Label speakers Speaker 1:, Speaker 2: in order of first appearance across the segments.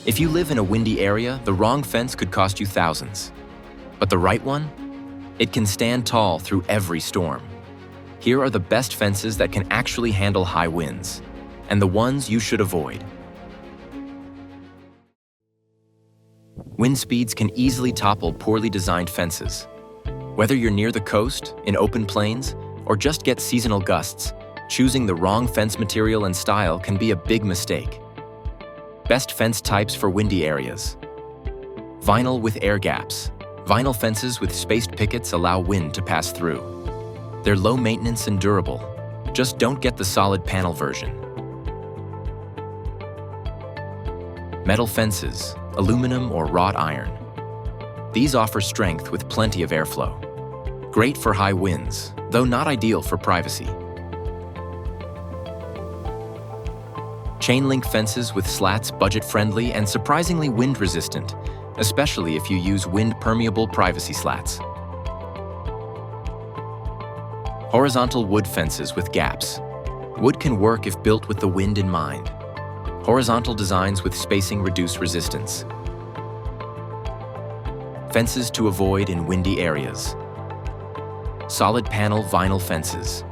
Speaker 1: If you live in a windy area, the wrong fence could cost you thousands. But the right one? It can stand tall through every storm. Here are the best fences that can actually handle high winds, and the ones you should avoid. Wind speeds can easily topple poorly designed fences. Whether you're near the coast, in open plains, or just get seasonal gusts, choosing the wrong fence material and style can be a big mistake. Best fence types for windy areas. Vinyl with air gaps. Vinyl fences with spaced pickets allow wind to pass through. They're low maintenance and durable. Just don't get the solid panel version. Metal fences, aluminum or wrought iron. These offer strength with plenty of airflow. Great for high winds, though not ideal for privacy. Chain link fences with slats budget-friendly and surprisingly wind-resistant, especially if you use wind-permeable privacy slats. Horizontal wood fences with gaps. Wood can work if built with the wind in mind. Horizontal designs with spacing reduce resistance. Fences to avoid in windy areas. Solid panel vinyl fences.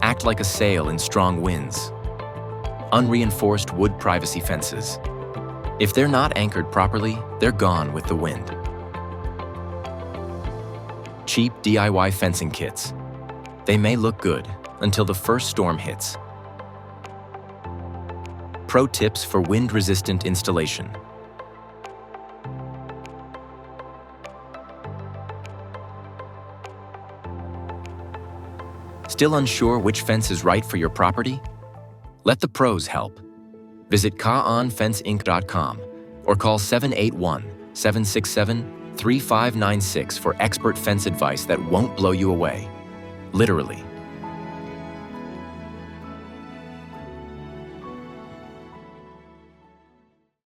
Speaker 1: Act like a sail in strong winds. Unreinforced wood privacy fences. If they're not anchored properly, they're gone with the wind. Cheap DIY fencing kits. They may look good until the first storm hits. Pro tips for wind-resistant installation. Still unsure which fence is right for your property? Let the pros help. Visit kaonfenceinc.com or call 781-767-3596 for expert fence advice that won't blow you away. Literally.